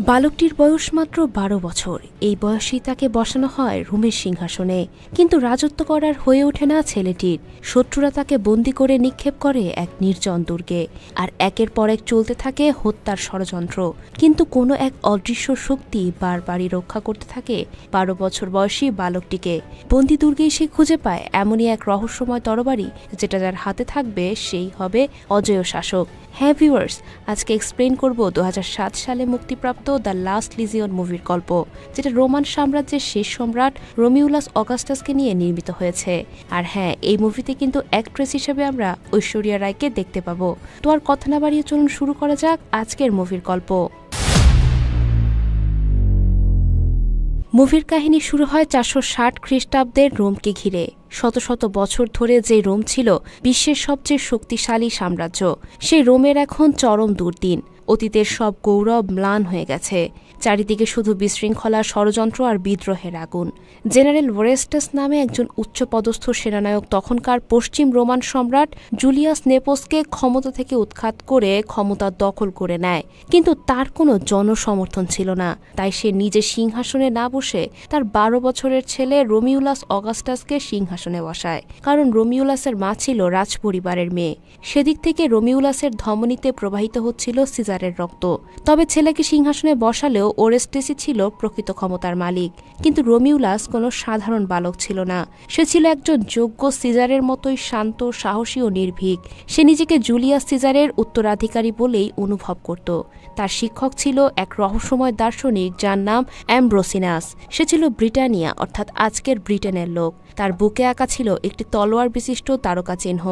বালকটির বয়স মাত্র ১২ বছর। এই বয়সেই তাকে বসানো হয় রোমের সিংহাসনে, কিন্তু রাজত্ব করার হয়ে ওঠে না ছেলেটির। শত্রুরা তাকে বন্দী করে নিক্ষেপ করে এক নির্জন দুর্গে, আর একের পর এক চলতে থাকে হত্যার ষড়যন্ত্র। কিন্তু কোনো এক অদৃশ্য শক্তি বারবারই রক্ষা করতে থাকে ১২ বছর বয়সী বালকটিকে। বন্দী দুর্গেই সে খুঁজে পায় এমনই এক রহস্যময় তরবারি, যেটা যার হাতে থাকবে সেই হবে অজেয় শাসক। হ্যাঁ ভিউয়ার্স, আজকে এক্সপ্লেন করব ২০০৭ সালে মুক্তিপ্রাপ্ত দ্য লাস্ট লিজিয়ন মুভির গল্প, যেটা রোমান সাম্রাজ্যের শেষ সম্রাট রোমিউলাস অগাস্টাসকে নিয়ে নির্মিত হয়েছে। আর হ্যাঁ, এই মুভিতে কিন্তু অ্যাক্ট্রেস হিসেবে আমরা ঐশ্বরিয়া রায়কে দেখতে পাবো। তো আর কথা না বাড়িয়ে চলুন শুরু করা যাক আজকের মুভির গল্প। মুভির কাহিনী শুরু হয় ৪৬০ খ্রিস্টাব্দের রোমকে ঘিরে। শত শত বছর ধরে যে রোম ছিল বিশ্বের সবচেয়ে শক্তিশালী সাম্রাজ্য, সেই রোমের এখন চরম দুর্দিন। অতীতের সব গৌরব ম্লান হয়ে গেছে। চারিদিকে শুধু বিশৃঙ্খলা, ষড়যন্ত্র আর বিদ্রোহের আগুন। জেনারেল ওরেস্টাস নামে একজন উচ্চপদস্থ সেনানায়ক তখনকার পশ্চিম রোমান সম্রাট জুলিয়াস নেপোসকে ক্ষমতা থেকে উৎখাত করে ক্ষমতা দখল করে নেয়, কিন্তু তার কোনো জনসমর্থন ছিল না। তাই সে নিজে সিংহাসনে না বসে তার ১২ বছরের ছেলে রোমিউলাস অগাস্টাসকে সিংহাসনে বসায়, কারণ রোমিউলাসের মা ছিল রাজপরিবারের মেয়ে। সেদিক থেকে রোমিউলাসের ধমনীতে প্রবাহিত হচ্ছিল সিজারের রক্ত। তবে ছেলেকে সিংহাসনে বসালেও ওরেস্টেসই ছিল প্রকৃত ক্ষমতার মালিক। কিন্তু রোমিউলাস কোনো সাধারণ বালক ছিল না। সে ছিল একজন যোগ্য সিজারের মতোই শান্ত, সাহসী ও নির্ভীক। সে নিজেকে জুলিয়াস সিজারের উত্তরাধিকারী বলেই অনুভব করত। তার শিক্ষক ছিল এক রহস্যময় দার্শনিক যার নাম অ্যামব্রোসিনাস। সে ছিল ব্রিটানিয়া, অর্থাৎ আজকের ব্রিটেনের লোক। তার বুকে আঁকা ছিল একটি তলোয়ার বিশিষ্ট তারকা চিহ্ন।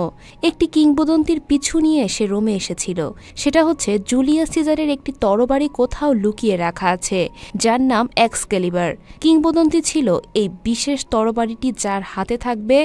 একটি কিংবদন্তির পিছু নিয়ে সে রোমে এসেছিল। সেটা হচ্ছে জুলিয়াস সিজারের একটি তরবারি কোথাও লুকিয়ে রাখা আছে, যার নাম এক্সকেলিবার। কিংবদন্তি ছিল এই বিশেষ তরবারিটি যার হাতে থাকবে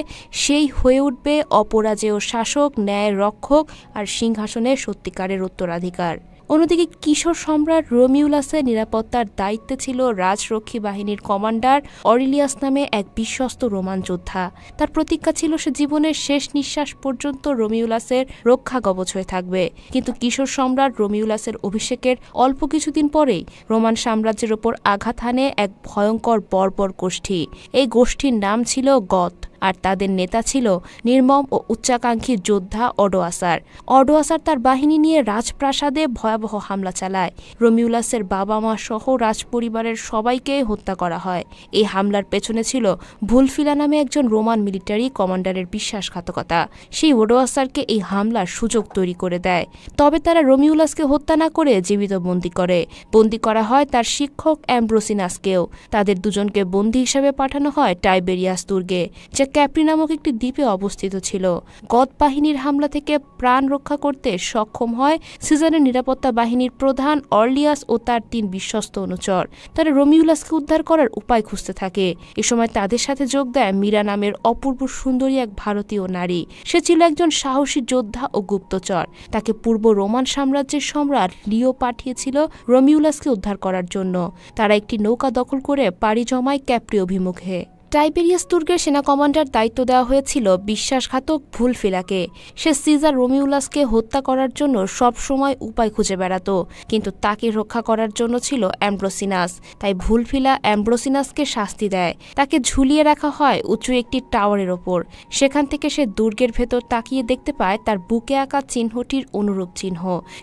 সেই হয়ে উঠবে অপরাজেয় শাসক, ন্যায়ের রক্ষক আর সিংহাসনের সত্যিকারের উত্তরাধিকার। অন্যদিকে কিশোর সম্রাট রোমিউলাসের নিরাপত্তার দায়িত্বে ছিল রাজরক্ষী বাহিনীর কমান্ডার অরিলিয়াস নামে এক বিশ্বস্ত রোমান যোদ্ধা। তার প্রতিজ্ঞা ছিল সে জীবনের শেষ নিঃশ্বাস পর্যন্ত রোমিউলাসের রক্ষা কবচ হয়ে থাকবে। কিন্তু কিশোর সম্রাট রোমিউলাসের অভিষেকের অল্প কিছুদিন পরেই রোমান সাম্রাজ্যের ওপর আঘাত হানে এক ভয়ঙ্কর বর্বর গোষ্ঠী। এই গোষ্ঠীর নাম ছিল গথ, আর তাদের নেতা ছিল নির্মম ও উচ্চাকাঙ্ক্ষী যোদ্ধা অডোয়াসার। অডোয়াসার তার বাহিনী নিয়ে রাজপ্রাসাদে ভয়াবহ হামলা চালায়। রোমিউলাসের বাবা মা সহ রাজপরিবারের সবাইকে হত্যা করা হয়। এই হামলার পেছনে ছিল ভুলফিলা নামে একজন রোমান মিলিটারি কমান্ডারের বিশ্বাসঘাতকতা। সেই অডোয়াসারকে এই হামলার সুযোগ তৈরি করে দেয়। তবে তারা রোমিউলাসকে হত্যা না করে জীবিত বন্দী করে। বন্দী করা হয় তার শিক্ষক অ্যামব্রোসিনাসকেও। তাদের দুজনকে বন্দী হিসেবে পাঠানো হয় টাইবেরিয়াস দুর্গে, যা ক্যাপ্রি নামক একটি দ্বীপে অবস্থিত ছিল। গথ বাহিনীর হামলা থেকে প্রাণ রক্ষা করতে সক্ষম হয় সিজারের নিরাপত্তা বাহিনীর প্রধান অর্লিয়াস ও তার ৩ বিশ্বস্ত অনুচর। তারা রোমিউলাসকে উদ্ধার করার উপায় খুঁজতে থাকে। এ সময় তাদের সাথে যোগ দেয় মীরা নামের অপূর্ব সুন্দরী এক ভারতীয় নারী। সে ছিল একজন সাহসী যোদ্ধা ও গুপ্তচর। তাকে পূর্ব রোমান সাম্রাজ্যের সম্রাট লিও পাঠিয়েছিল রোমিউলাসকে উদ্ধার করার জন্য। তারা একটি নৌকা দখল করে পাড়ি জমায় ক্যাপ্রি অভিমুখে। টাইবেরিয়াস দুর্গের সেনা কমান্ডার দায়িত্ব দেওয়া হয়েছিল বিশ্বাসঘাতক ভুলফিলাকে। সে সিজার রোমিউলাসকে হত্যা করার জন্য সব সময় উপায় খুঁজে বেড়াত, কিন্তু তাকে রক্ষা করার জন্য ছিল অ্যামব্রোসিনাস। তাই ভুলফিলা অ্যামব্রোসিনাসকে শাস্তি দেয়। তাকে ঝুলিয়ে রাখা হয় উঁচু একটি টাওয়ারের ওপর। সেখান থেকে সে দুর্গের ভেতর তাকিয়ে দেখতে পায় তার বুকে আঁকা চিহ্নটির অনুরূপ চিহ্ন।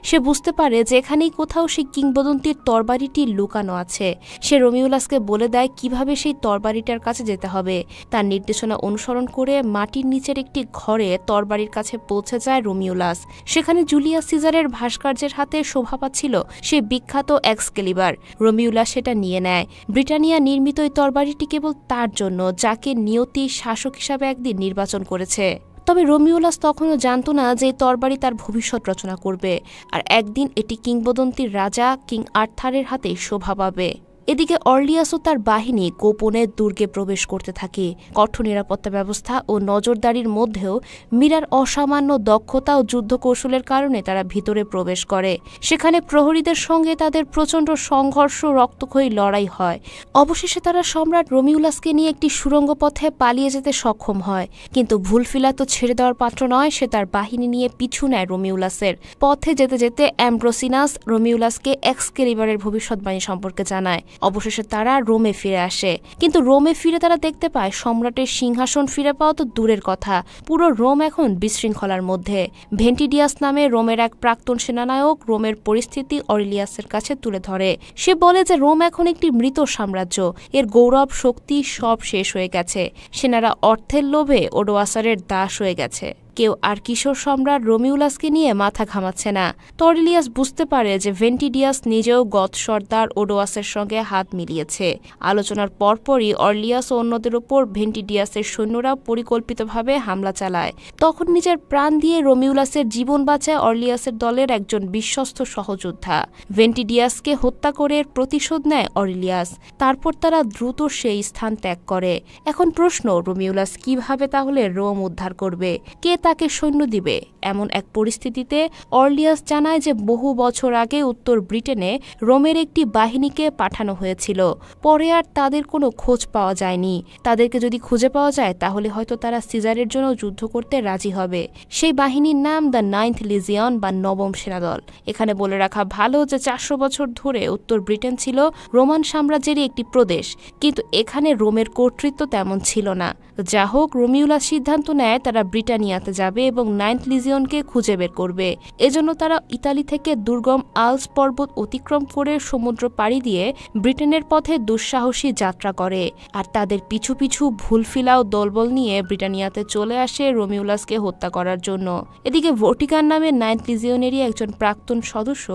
সে বুঝতে পারে যে এখানেই কোথাও সেই কিংবদন্তির তরবারিটি লুকানো আছে। সে রোমিউলাসকে বলে দেয় কিভাবে সেই তরবারিটার কাছে যেতে হবে। তার নির্দেশনা অনুসরণ করে মাটির নিচের একটি ঘরে তরবারির কাছে পৌঁছে যায় রোমিউলাস। সেখানে জুলিয়াস সিজারের ভাস্কর্যের হাতে শোভা পাচ্ছিল সেই বিখ্যাত এক্সকেলিবার। রোমিউলাস সেটা নিয়ে নেয়। ব্রিটানিয়া নির্মিত এই তরবারিটি কেবল তার জন্য, যাকে নিয়তি শাসক হিসাবে একদিন নির্বাচন করেছে। তবে রোমিউলাস তখনও জানত না যে এই তরবারি তার ভবিষ্যৎ রচনা করবে, আর একদিন এটি কিংবদন্তির রাজা কিং আর্থারের হাতে শোভা পাবে। এদিকে অর্লিয়াস ও তার বাহিনী গোপনে দুর্গে প্রবেশ করতে থাকে। কঠোর নিরাপত্তা ব্যবস্থা ও নজরদারির মধ্যেও মীরার অসামান্য দক্ষতা ও যুদ্ধ কৌশলের কারণে তারা ভিতরে প্রবেশ করে। সেখানে প্রহরীদের সঙ্গে তাদের প্রচণ্ড সংঘর্ষ, রক্তক্ষয়ী লড়াই হয়। অবশেষে তারা সম্রাট রোমিউলাসকে নিয়ে একটি সুড়ঙ্গ পথে পালিয়ে যেতে সক্ষম হয়। কিন্তু ভুলফিলা তো ছেড়ে দেওয়ার পাত্র নয়। সে তার বাহিনী নিয়ে পিছু নেয় রোমিউলাসের। পথে যেতে যেতে অ্যাম্ব্রোসিনাস রোমিউলাসকে এক্সকেলিবারের ভবিষ্যৎবাণী সম্পর্কে জানায়। অবশেষে তারা রোমে ফিরে আসে। কিন্তু রোমে ফিরে তারা দেখতে পায় সম্রাটের সিংহাসন ফিরে পাওয়া তো দূরের কথা, পুরো রোম এখন বিশৃঙ্খলার মধ্যে। ভেন্টিডিয়াস নামে রোমের এক প্রাক্তন সেনানায়ক রোমের পরিস্থিতি অরেলিয়াসের কাছে তুলে ধরে। সে বলে যে রোম এখন একটি মৃত সাম্রাজ্য, এর গৌরব শক্তি সব শেষ হয়ে গেছে। সেনারা অর্থের লোভে ওডোয়াসারের দাস হয়ে গেছে। কেউ আর কিশোর সম্রাট রোমিউলাসকে নিয়ে মাথা ঘামাচ্ছে না। অরেলিয়াস বুঝতে পারে যে ভেন্টিডিয়াস নিজেও গথ সর্দার ওডোয়াসের সঙ্গে হাত মিলিয়েছে। আলোচনার পরপরই অর্লিয়াস ও অন্যদের ওপর ভেন্টিডিয়াসের সৈন্যরা পরিকল্পিতভাবে হামলা চালায়। তখন নিজের প্রাণ দিয়ে রোমিউলাসের জীবন বাঁচায় অর্লিয়াসের দলের একজন বিশ্বস্ত সহযোদ্ধা। ভেন্টিডিয়াসকে হত্যা করে প্রতিশোধ নেয় অরেলিয়াস। তারপর তারা দ্রুত সেই স্থান ত্যাগ করে। এখন প্রশ্ন, রোমিউলাস কিভাবে তাহলে রোম উদ্ধার করবে? কে তাকে সৈন্য দিবে? এমন এক পরিস্থিতিতে অর্লিয়াস জানায় যে বহু বছর আগে উত্তর ব্রিটেনে রোমের একটি বাহিনীকে পাঠানো হয়েছিল। পরে আর তাদের কোনো খোঁজ পাওয়া যায়নি। তাদেরকে যদি খুঁজে পাওয়া যায় তাহলে হয়তো তারা সিজারের জন্য যুদ্ধ করতে রাজি হবে। সেই বাহিনীর নাম দ্য 9th লিজিয়ন বা নবম সেনাদল। এখানে বলে রাখা ভালো যে 400 বছর ধরে উত্তর ব্রিটেন ছিল রোমান সাম্রাজ্যেরই একটি প্রদেশ, কিন্তু এখানে রোমের কর্তৃত্ব তেমন ছিল না। যা হোক, রোমিউলাস সিদ্ধান্ত নেয় তারা ব্রিটানিয়াতে যাবে এবং 9th লিজিয়নকে খুঁজে বের করবে। এজন্য তারা ইতালি থেকে দুর্গম আলস পর্বত অতিক্রম করে সমুদ্র পাড়ি দিয়ে ব্রিটেনের পথে দুঃসাহসী যাত্রা করে। আর তাদের পিছু পিছু ভুলফিলা ও দলবল নিয়ে ব্রিটানিয়াতে চলে আসে রোমিউলাসকে হত্যা করার জন্য। এদিকে ভর্টিকান নামে 9th লিজিয়নেরই একজন প্রাক্তন সদস্য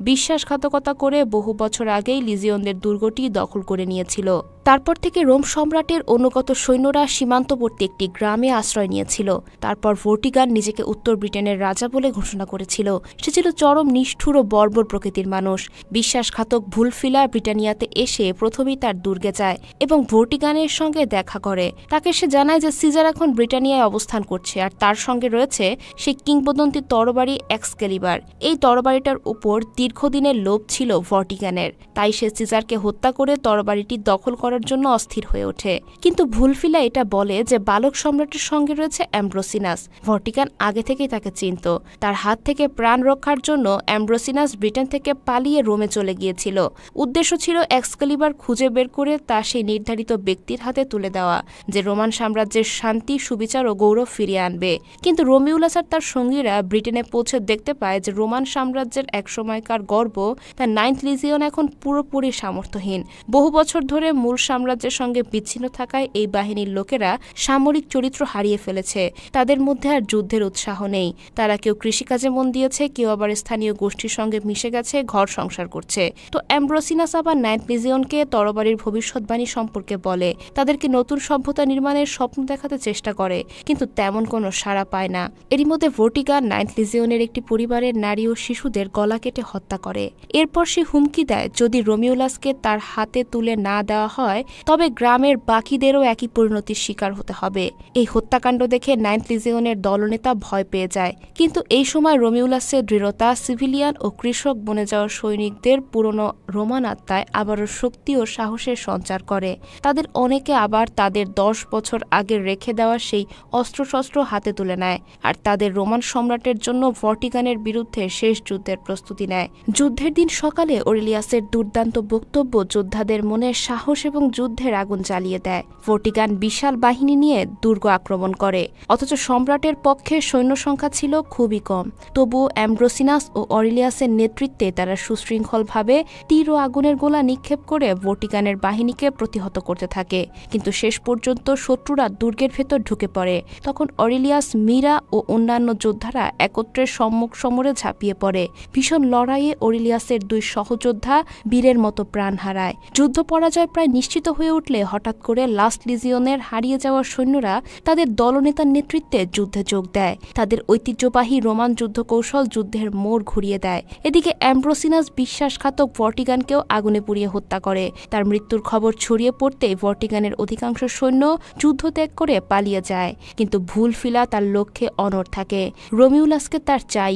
বিশ্বাসঘাতকতা করে বহু বছর আগেই লিজিয়নদের দুর্গটি দখল করে নিয়েছিল। তারপর থেকে রোম সম্রাটের অনুগত সৈন্যরা সীমান্তবর্তী একটি গ্রামে আশ্রয় নিয়েছিল। তারপর ভর্টিকান নিজেকে উত্তর ব্রিটেনের রাজা বলে ঘোষণা করেছিল। সে ছিল চরম নিষ্ঠুর ও বর্বর প্রকৃতির মানুষ। বিশ্বাসঘাতক ভুলফিলা ব্রিটানিয়াতে এসে প্রথমেই তার দুর্গে যায় এবং ভর্টিকানের সঙ্গে দেখা করে। তাকে সে জানায় যে সিজার এখন ব্রিটানিয়ায় অবস্থান করছে আর তার সঙ্গে রয়েছে সেই কিংবদন্তি তরবারি এক্সকেলিবার। এই তরবারিটার উপর দীর্ঘদিনের লোভ ছিল ভর্টিকানের, তাই সে সিজারকে হত্যা করে তরবারিটি দখল করার জন্য অস্থির হয়ে ওঠে। কিন্তু ভুলফিলা এটা বলে যে বালক সম্রাটের সঙ্গে রয়েছে অ্যাম্ব্রোসিনাস। ভর্টিকান আগে থেকেই তাকে চিনত। তার হাত থেকে প্রাণ রক্ষার জন্য অ্যাম্ব্রোসিনাস ব্রিটেন থেকে পালিয়ে রোমে চলে গিয়েছিল। উদ্দেশ্য ছিল এক্সকেলিবার খুঁজে বের করে তা সেই নির্ধারিত ব্যক্তির হাতে তুলে দেওয়া, যে রোমান সাম্রাজ্যের শান্তি, সুবিচার ও গৌরব ফিরিয়ে আনবে। কিন্তু রোমিউলাস আর তার সঙ্গীরা ব্রিটেনে পৌঁছে দেখতে পায় যে রোমান সাম্রাজ্যের এক সময়কার গর্ব, তার 9th লিজিয়ন এখন পুরোপুরি সামর্থ্যহীন। বহু বছর ধরে মূল সাম্রাজ্যের সঙ্গে বিচ্ছিন্ন থাকায় এই বাহিনীর লোকেরা সামরিক চরিত্র হারিয়ে ফেলেছে। তাদের মধ্যে আর যুদ্ধের উৎসাহ নেই। তারা কেউ কৃষিকাজে মন দিয়েছে, কেউ আবার স্থানীয় গোষ্ঠীর সঙ্গে মিশে গেছে, ঘর সংসার করছে। তো অ্যাম্ব্রোসিনাস আবার 9th লিজিয়নকে তরবারির ভবিষ্যৎবাণী সম্পর্কে বলে, তাদেরকে নতুন সভ্যতা নির্মাণের স্বপ্ন দেখাতে চেষ্টা করে, কিন্তু তেমন কোনো সাড়া পায় না। এরই মধ্যে ভর্টিকান 9th লিজিয়নের একটি পরিবারের নারী ও শিশুদের গলা কেটে হত্যা করে। এরপর সে হুমকি দেয় যদি রোমিউলাসকে তার হাতে তুলে না দেওয়া হয় তবে গ্রামের বাকিদেরও একই পরিণতির শিকার হতে হবে। এই হত্যাকাণ্ড দেখে 9th লিজিয়নের দলনেতা ভয় পেয়ে যায়। কিন্তু এই সময় রোমিউলাসের দৃঢ়তা সিভিলিয়ান ও কৃষক বনে যাওয়া সৈনিকদের পুরনো রোমান আত্মায় আবারও শক্তি ও সাহসের সঞ্চার করে। তাদের অনেকে আবার তাদের 10 বছর আগে রেখে দেওয়া সেই অস্ত্রশস্ত্র হাতে তুলে নেয় আর তাদের রোমান সম্রাটের জন্য ভর্টিকানের বিরুদ্ধে শেষ যুদ্ধের প্রস্তুতি নেয়। যুদ্ধের দিন সকালে অরেলিয়াসের দুর্দান্ত বক্তব্য যোদ্ধাদের মনে সাহস এবং যুদ্ধের আগুন জ্বালিয়ে দেয়। ভর্টিকান বিশাল বাহিনী নিয়ে দুর্গ আক্রমণ করে, অথচ সম্রাটের পক্ষে সৈন্য সংখ্যা ছিল খুবই কম। তবুও অ্যাম্ব্রোসিনাস ও অরেলিয়াসের নেতৃত্বে তারা সুশৃঙ্খলভাবে তীর ও আগুনের গোলা নিক্ষেপ করে ভর্টিকানের বাহিনীকে প্রতিহত করতে থাকে। কিন্তু শেষ পর্যন্ত শত্রুরা দুর্গের ভেতর ঢুকে পড়ে। তখন অরেলিয়াস, মীরা ও অন্যান্য যোদ্ধারা একত্রে সম্মুখ সমরে ঝাঁপিয়ে পড়ে। ভীষণ লড়াইয়ে অরেলিয়াসের 2 সহযোদ্ধা বীরের মতো প্রাণ হারায়। যুদ্ধ পরাজয় প্রায় নিশ্চিত প্রতিষ্ঠিত হয়ে উঠলে হঠাৎ করে লাস্ট লিজিয়নের হারিয়ে যাওয়া সৈন্যরা তাদের দলনেতার নেতৃত্বে যুদ্ধে যোগ দেয়। তাদের ঐতিহ্যবাহী রোমান যুদ্ধ কৌশল যুদ্ধের মোড় ঘুরিয়ে দেয়। এদিকে অ্যাম্ব্রোসিনাস বিশ্বাসঘাতক ভর্টিগানকেও আগুনে পুড়িয়ে হত্যা করে। তার মৃত্যুর খবর ছড়িয়ে পড়তে ভর্টিগানের অধিকাংশ সৈন্য যুদ্ধ ত্যাগ করে পালিয়ে যায়, কিন্তু ভুলফিলা তার লক্ষ্যে অনড় থাকে। রোমিউলাসকে তার চাই।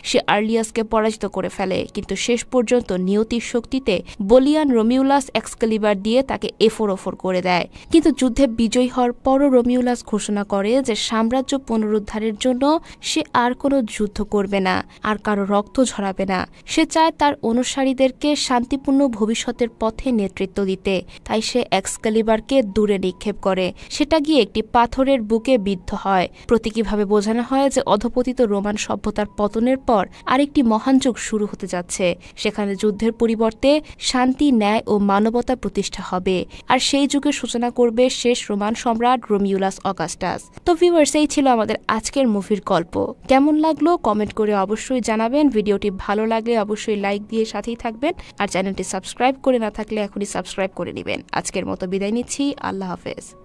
সে আর্লিয়াসকে পরাজিত করে ফেলে, কিন্তু শেষ পর্যন্ত নিয়তির শক্তিতে বলিয়ান রোমিউলাস এক্সকালিবার দিয়ে তাকে এফোর করে দেয়। কিন্তু যুদ্ধে বিজয়ী হওয়ার পরও রোমিউলাস ঘোষণা করে যে সাম্রাজ্য পুনরুদ্ধারের জন্য সে আর কোনো যুদ্ধ করবে না, আর কারো রক্ত ঝরাবে না। সে চায় তার অনুসারীদেরকে শান্তিপূর্ণ ভবিষ্যতের পথে নেতৃত্ব দিতে। তাই সে এক্সকালিবারকে দূরে নিক্ষেপ করে। সেটা গিয়ে একটি পাথরের বুকে বিদ্ধ হয়। প্রতীকীভাবে বোঝানো হয় যে অধপতিত রোমান সভ্যতার পতনের পর আরেকটি মহান যুগ শুরু হতে যাচ্ছে। সেখানে যুদ্ধের পরিবর্তে শান্তি, ন্যায় ও মানবতা প্রতিষ্ঠা হবে। আর সেই যুগের সূচনা করবে শেষ রোমান সম্রাট রোমিউলাস অগাস্টাস। তো ভিউয়ার্স, এই ছিল আমাদের আজকের মুভির গল্প। কেমন লাগলো কমেন্ট করে অবশ্যই জানাবেন। ভিডিওটি ভালো লাগলে অবশ্যই লাইক দিয়ে সাথেই থাকবেন, আর চ্যানেলটি সাবস্ক্রাইব করে না থাকলে এখনই সাবস্ক্রাইব করে নেবেন। আজকের মতো বিদায় নিচ্ছি। আল্লাহ হাফেজ।